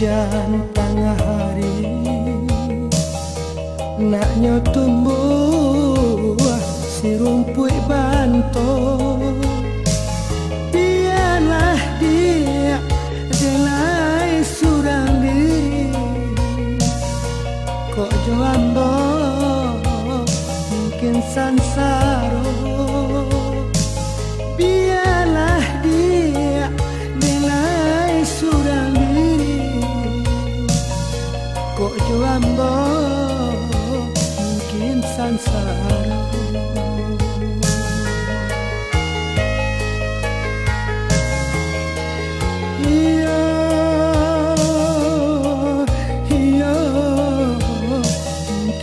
hujan tengah hari, naknya tumbuh si rumput banto. Biarlah dia delai surang diri, kok joambo mungkin sansaro. Biarlah dia delai surang diri, kok joambo mungkin sansaro.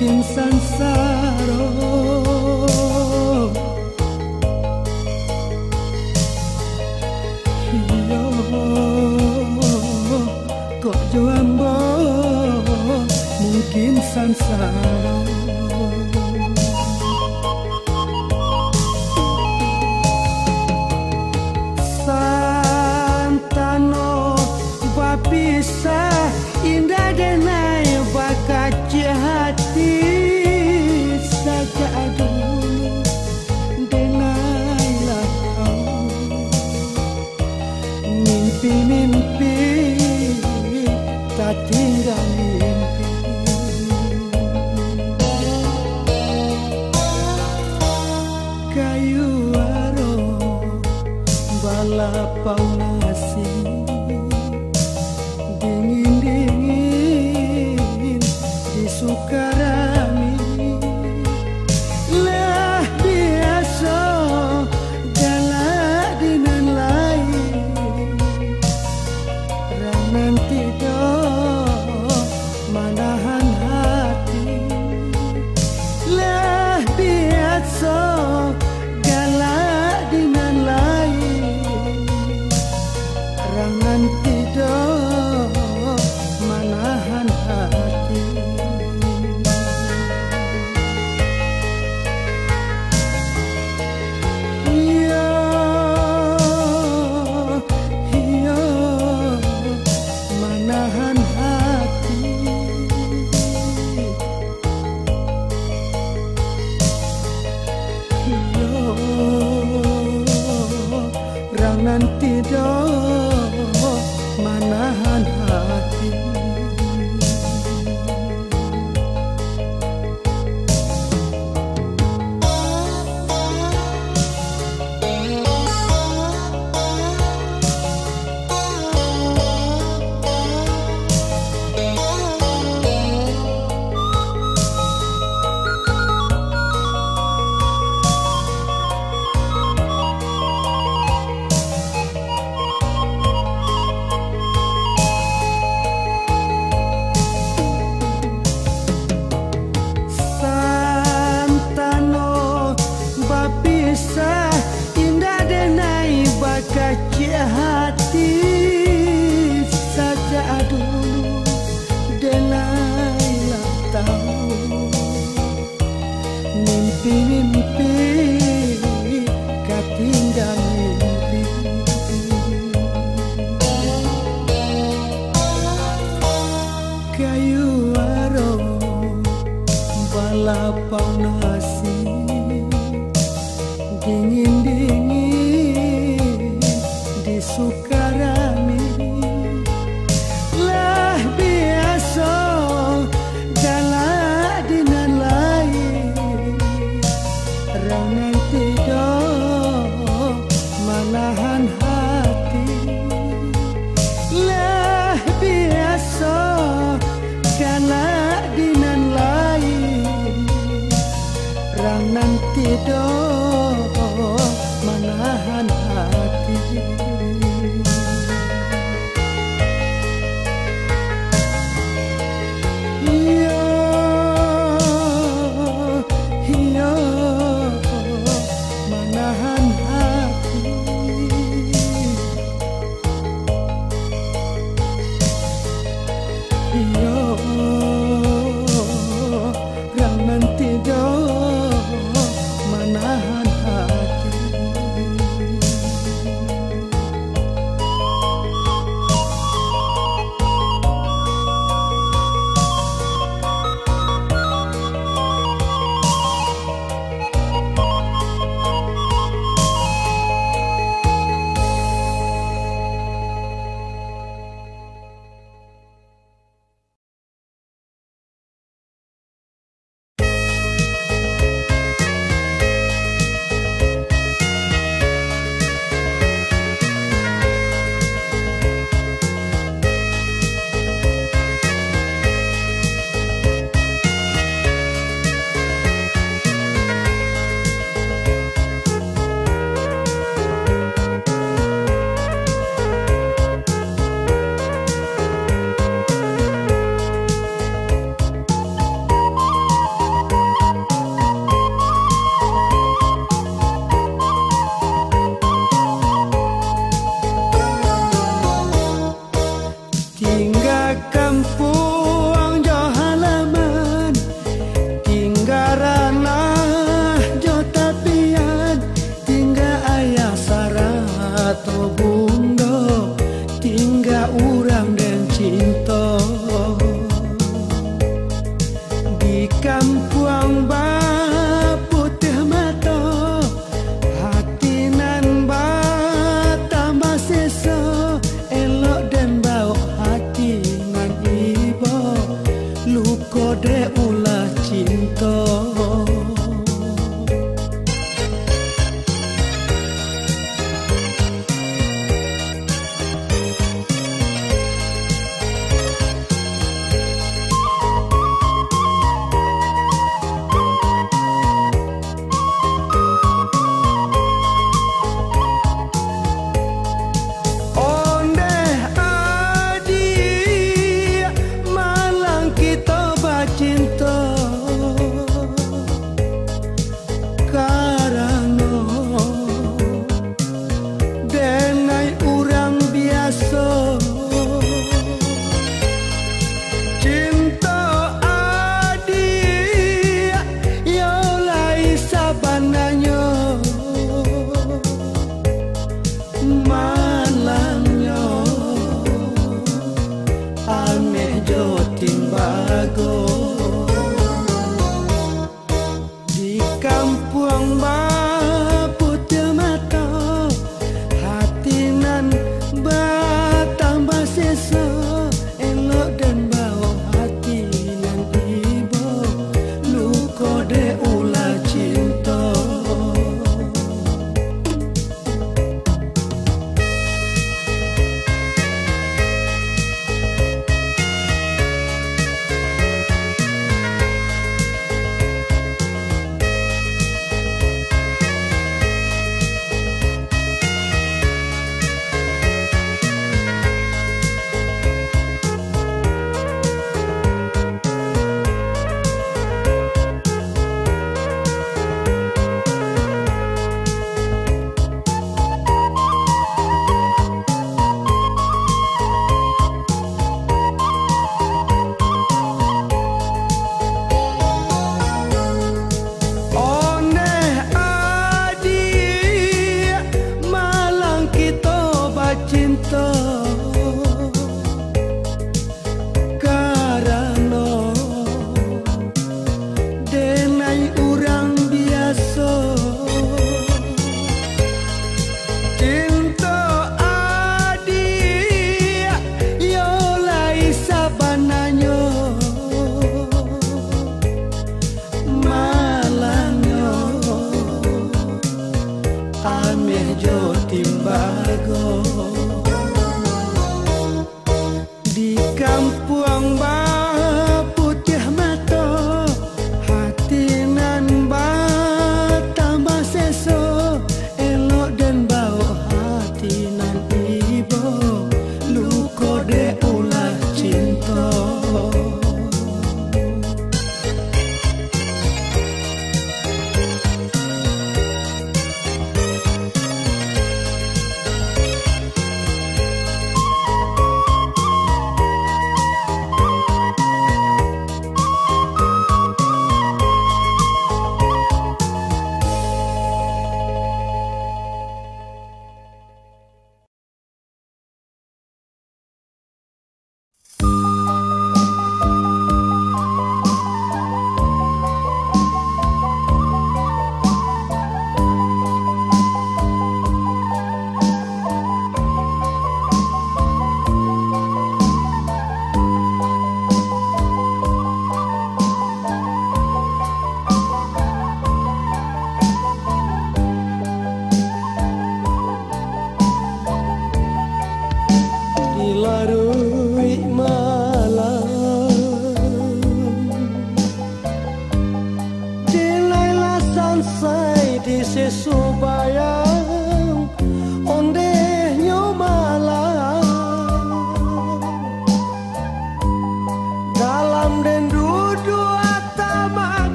Mungkin sansaro, iyo kok joambo mungkin sansaro. Santano bapisah indah denai bakaca hati saja dulu denailah kau. Mimpi-mimpi tak tinggal mimpi. Kayu aro balapau nasi dingin-dingin di Sukarami. Lah biasa galak dinan lain, rang nanti do manahan hati. Lah biasa galak dinan lain, rang nanti do manahan hati. Iya, iya, manahan hati. Iya, rang nanti do manahan hati. Bapisah indah denai bakaca hati saja dulu denailah tahu. Mimpi-mimpi katinggal mimpi. Kayu aro balapau nasi dingin-dingin di Sukarami. Lah biasa galak dinan lain, rang nanti do manahan hati. Lah biasa galak dinan lain, rang nanti do manahan hati. Iya, iya, manahan hati. Iya, yang nanti do manahan hati.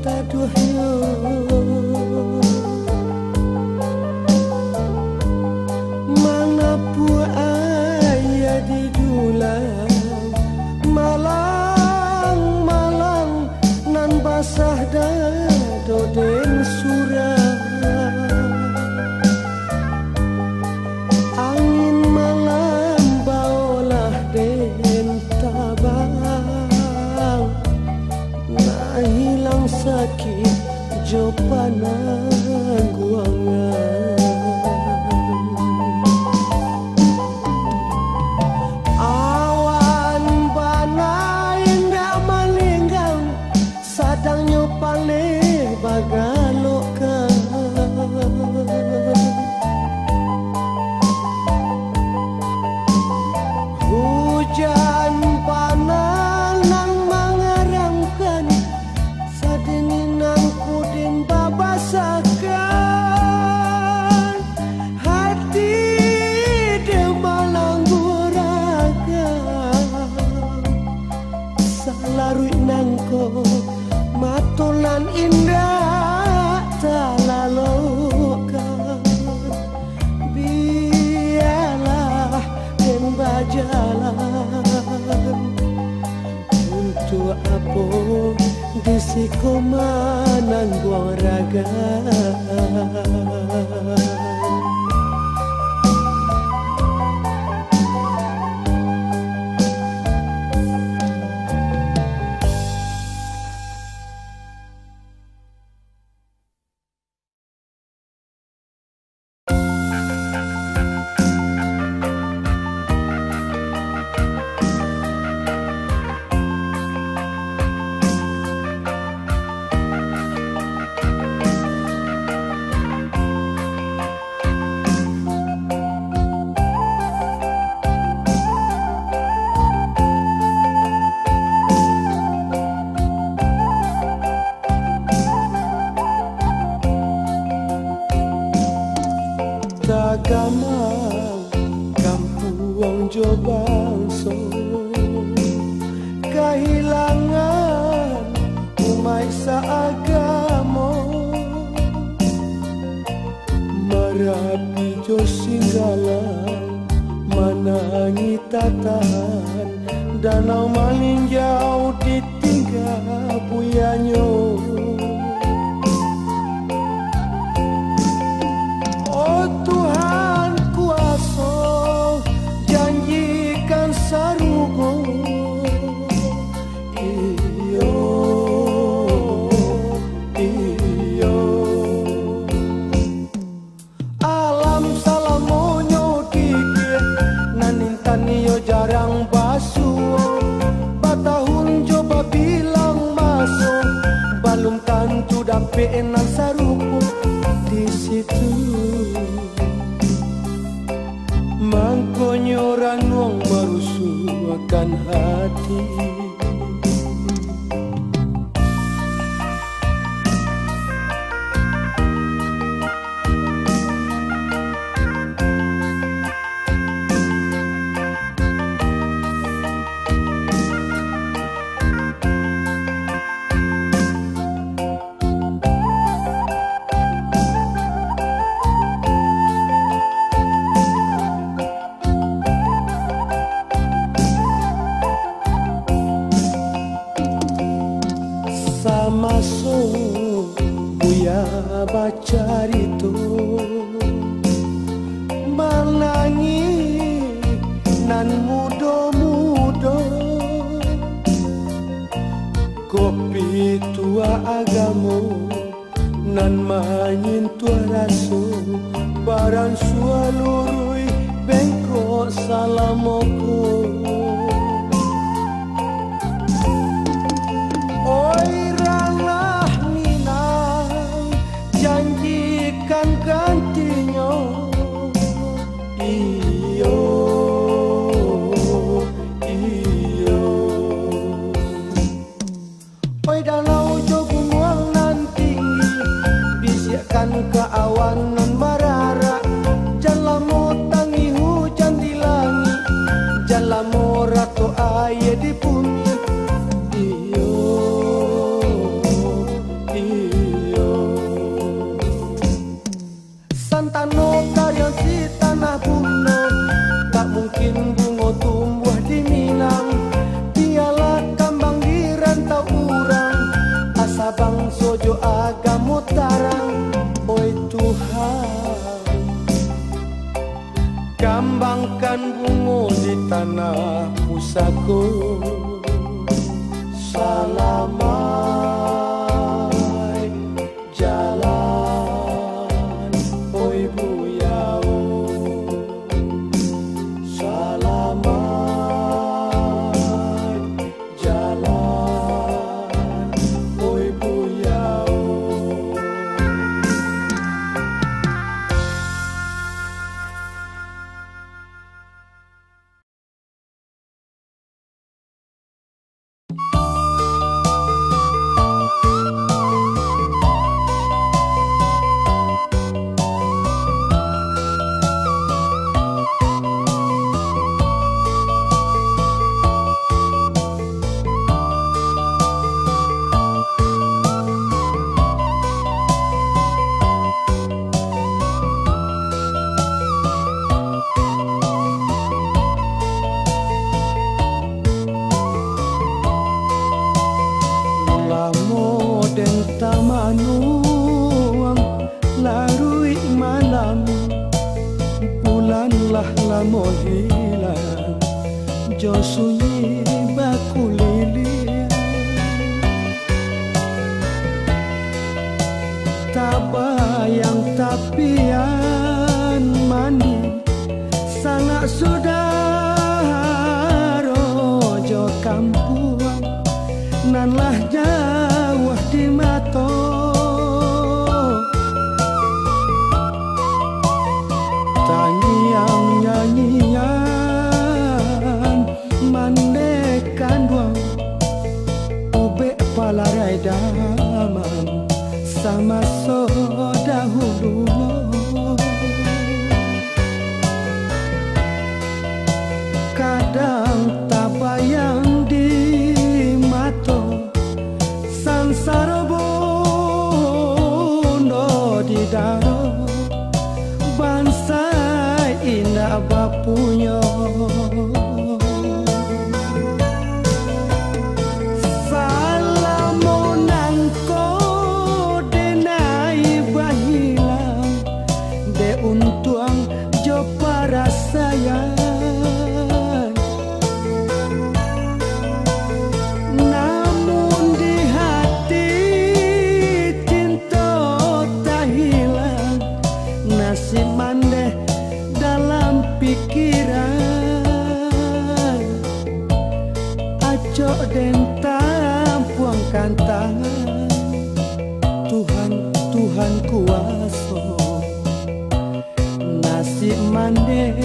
taduh yo mana pun ayah di dulang malang-malang nan basah dado den surah angin malam baolah den tabang na hilang sakit jo panangguangan awan bana indah malinggang sadangnya paling bagalokan hujan panas nang mengeramkan sadengin nang kudin babasakan hati dia malanggurakan salarui nangko matulan indah talalokan biarlah den bajalan untuk apa disiko manangguang raga Tagamang kampuang jo bangso kahilangan umay sa agamo marapi jo singgalan manangi tatahan danau malinjau ditinggal buyanyo oh Tuhan kuasa janjikan sarugo iyo iyo alam salamonyo kikir nanintan iyo jarang basuh batahun coba bilang masuk balum tantu dampe enang sarugo di situ mangkonyo ranong merusuhkan hati masuk buya baca itu menangi nan mudo-mudo kopi tua agamo nan manyin tua raso baran sualurui bengkok salamoko janjikan gantinya iyo iyo oi dalau jogung wang nan tinggi bisiakan ke awan non marara jalamu tangi hujan di langit jala mo hilang jo sunyi baku lili tabayang tapian mandi sangat sudah rojo kampuan nan lah jauh di mato tangiang nyanyian mandekan duang ube palarai damang sama so dahulu kadang tabayang di mato sansara bondo di daro bangsa indah bapunya salamonang ko denai bahilang de untuang jo para sayang si mande dalam pikiran acok den tampuangkan tangan Tuhan Tuhan kuasa nasib mande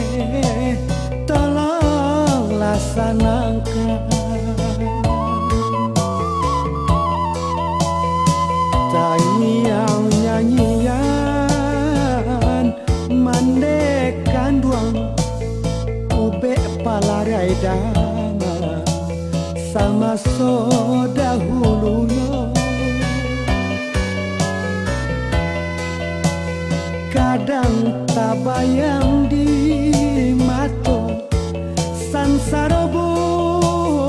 tolong laksanakan tangiang nyanyian mandekan duang ube palarai dama sama so dahulunya kadang tabayang di mato sansara bondo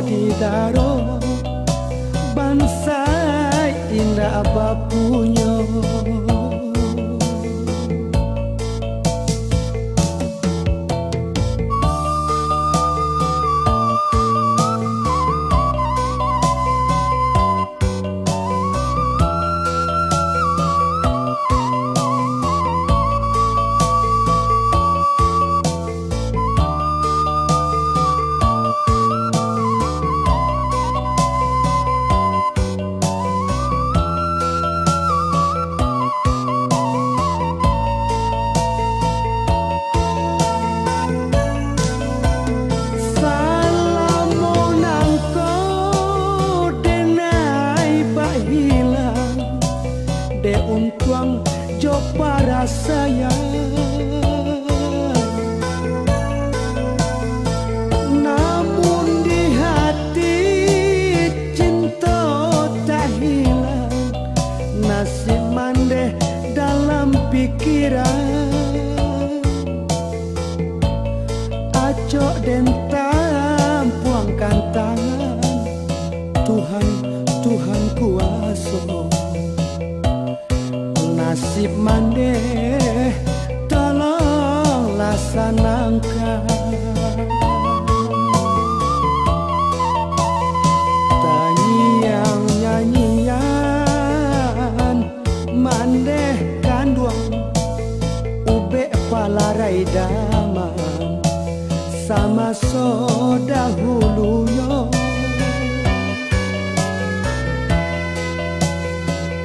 di daro bangsa indah bapunya untuang jo para sayang namun di hati cinta tak hilang nasib mande dalam pikiran acok den tampuangkan tangan Tuhan Tuhan kuasa nasib mande tolong laksanakan tangiang nyanyian mandekan duang ube palarai damang sama so dahulunya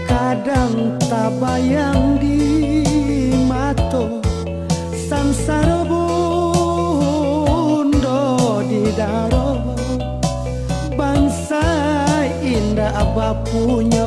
kadang tabayang di mato sansara bondo di daro bangsa indah bapunya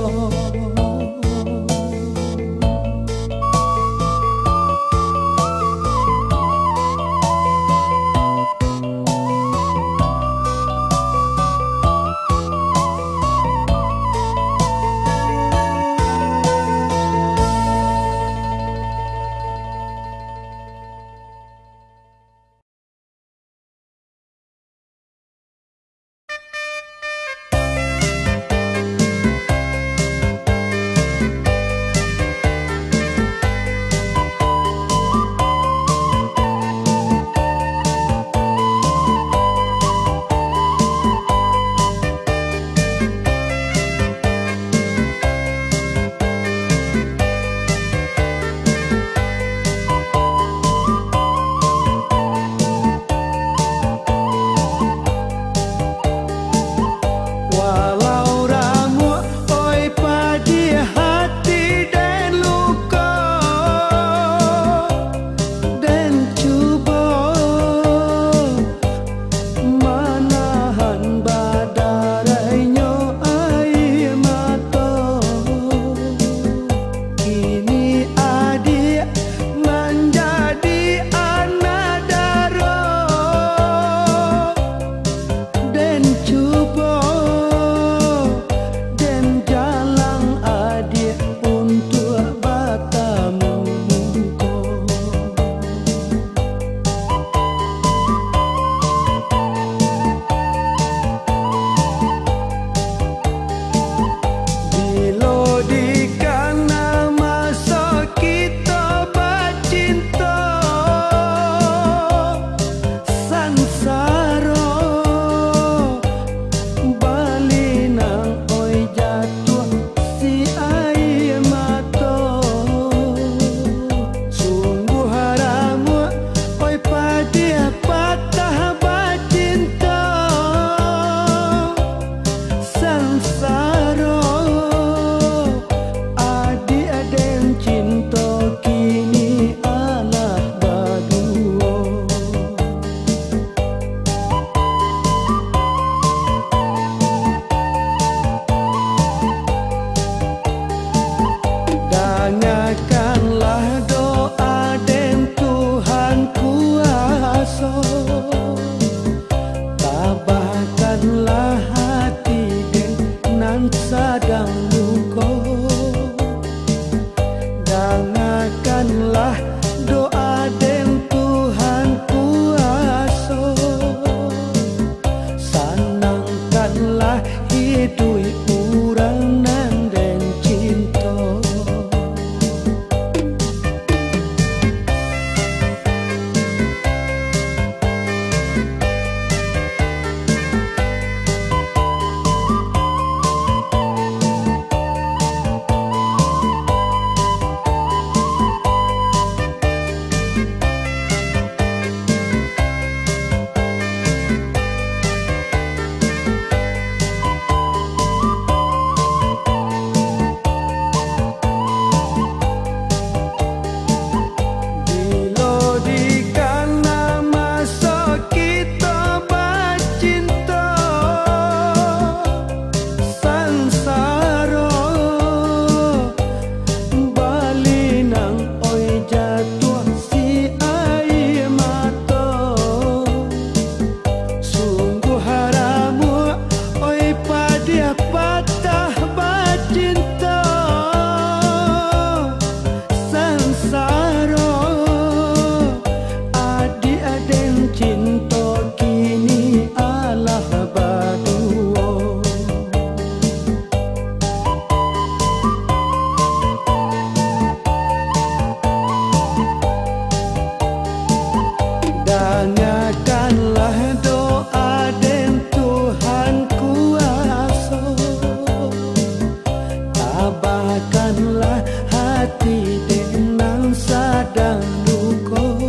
Dangakanlah hati denang sadang luko,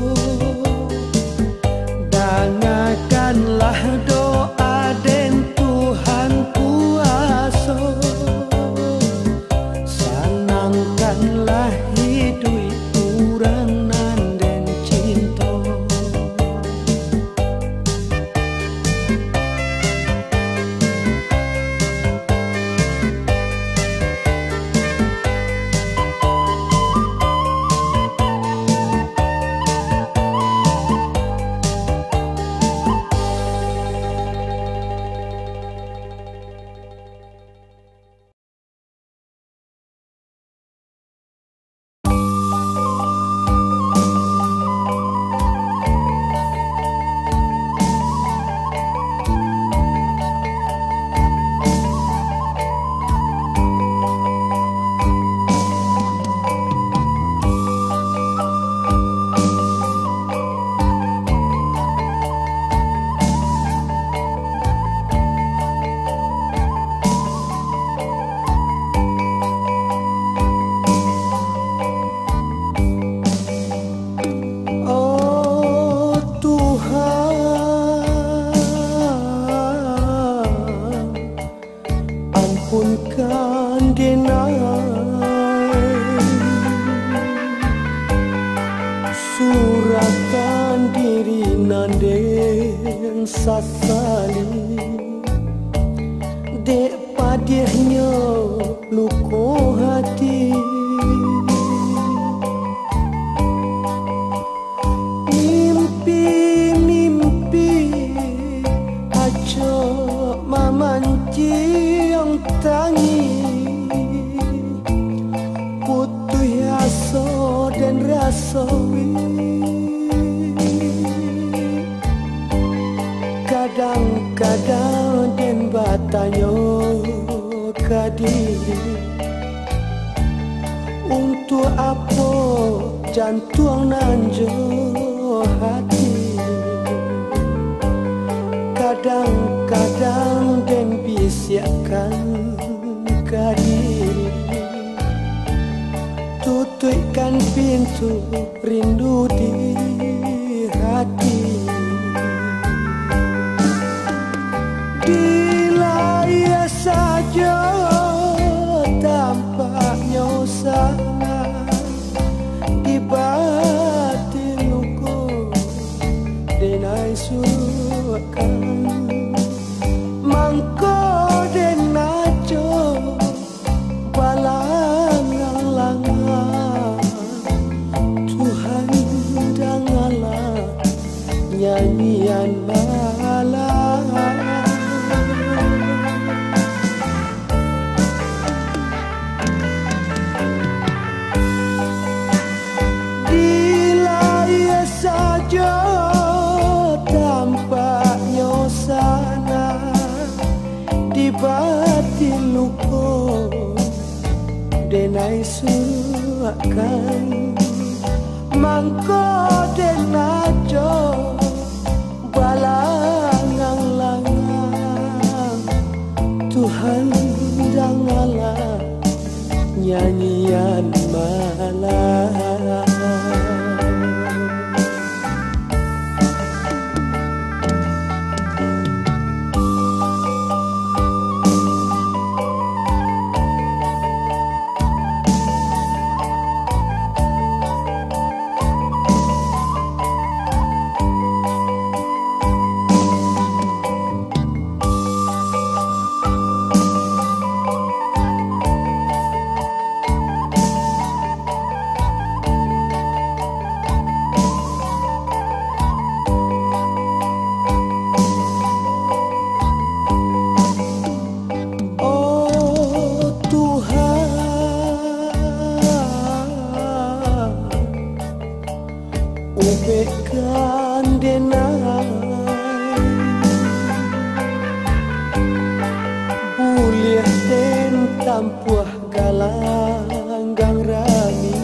dangakanlah doa den Tuhan kuasa, sanangkanlah hidup urang nan den cinta. Ampunkan denai, surahkan diri nanden sasali, dek padihnya luko hati. Mimpi-mimpi aja mamanci tangi, putuh asa dan rasawi. Kadang-kadang den batanyo kadiri, untuk apa jantung nanjo hati. Kadang-kadang den bisiakan kadiri, tutupkan pintu rindu di hati. Dilaya saja tampaknya sana, di batin luku denai suruhkan, mangko den najo balangan-langan. Tuhan dangalah nyanyian malam. Dilaya saja tampaknya sana, di batin luko denai suakan, mangko den najo balangan-langan. Tuhan dangalah nyanyian malam. Ubekkan denai, buliah den tampuah galanggang rami,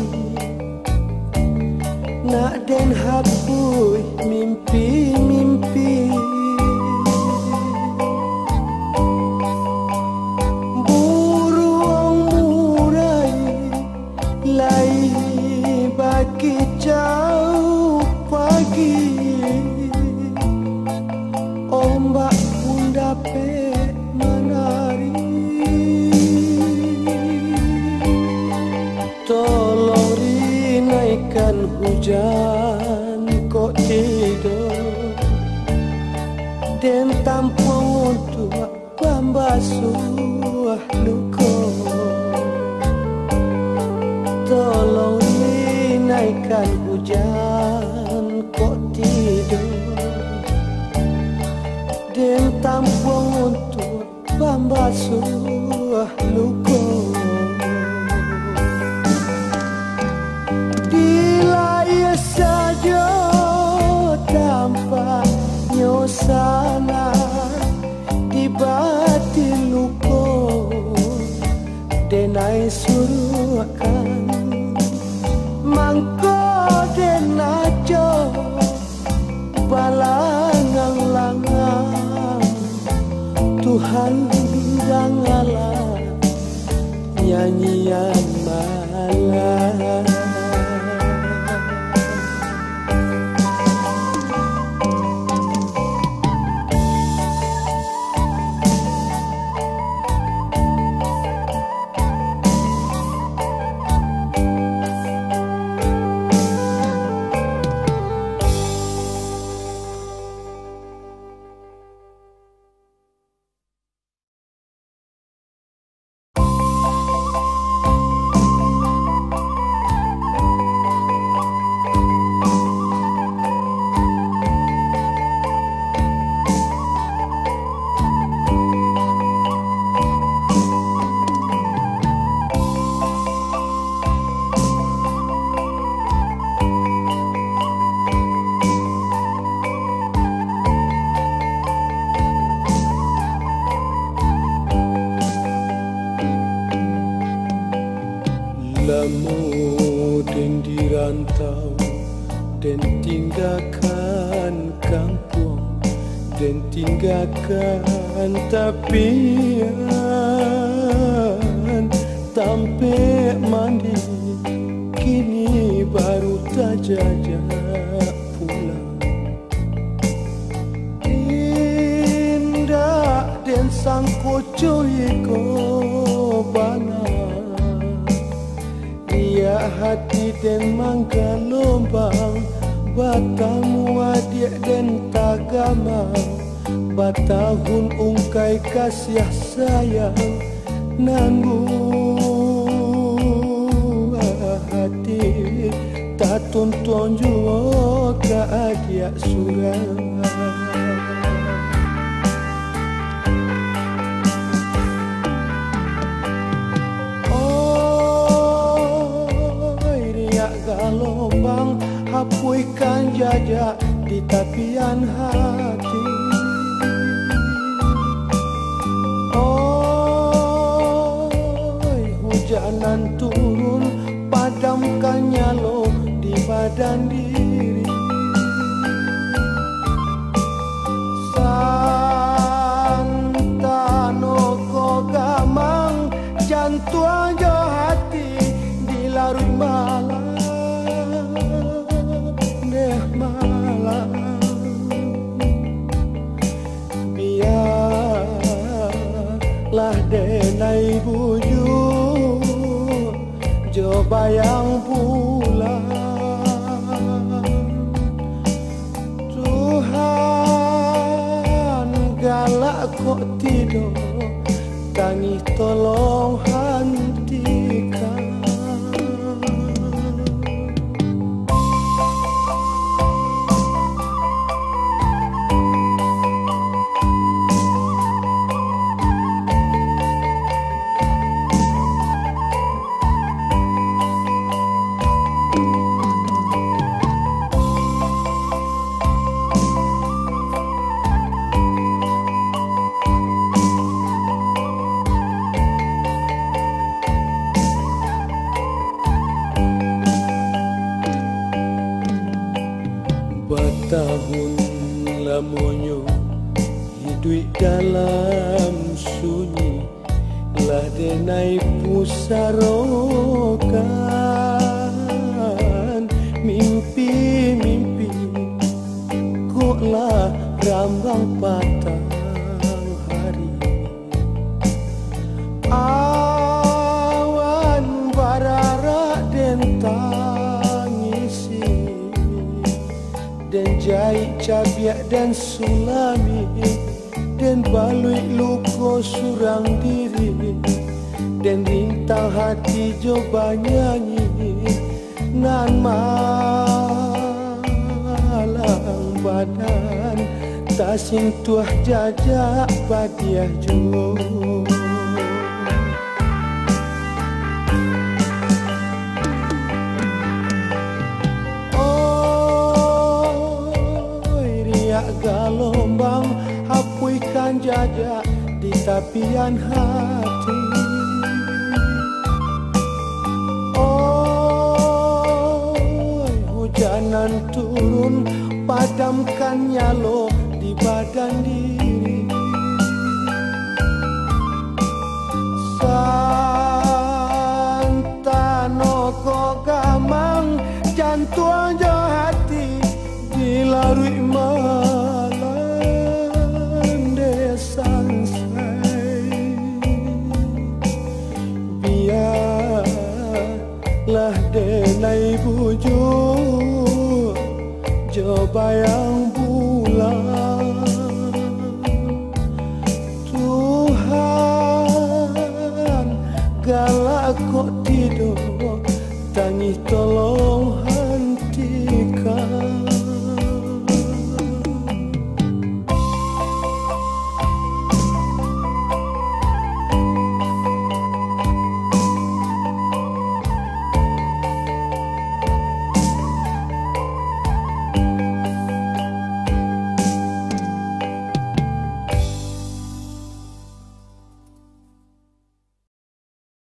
nak den hapui mimpi-mimpi. Burung murai Bagaikan hujan kok tidur dan tampung untuk pembasuh luka. Dilaya saja tanpa nyosana di batin luka denai suruhkan mangko denajo balangang-langang Tuhan dangalah nyanyian malam. Lama dan dirantau dan tinggalkan kampung dan tinggalkan tapian tampek mandi kini baru tajajak pulang. Indah dan sang koco iko bana ya hati dan mangga lombang batamu adik dan tagamang batahun ungkai kasih sayang nanggu hati tak tonton jua ke adik surang. Galombang hapuikan jajak di tapian hati. Oi, hujanan turun padamkan nyalo di badan diri. Santano ko gamang jantung jo hati di larut malam. Biarlah denai bujur jo bayang bulan. Tuhan galak kok tidur tangis tolong hentikan. Batahun lamonyo hidup dalam sunyi lah denai pusarokan mimpi-mimpi koklah rambang patang hari. Awan barara den tangisi dan jahit cabiak dan sulami dan balui luko surang diri dan rintang hati coba nyanyi nan badan tak sentuh jajak badiah jo. Gelombang hapuikan jajak di tapian hati. Oh, hujanan turun padamkan nyalo di badan diri. Santano kok gamang jantung jo hati dilarui malam desang say. Biarlah denai bujuk jo bayang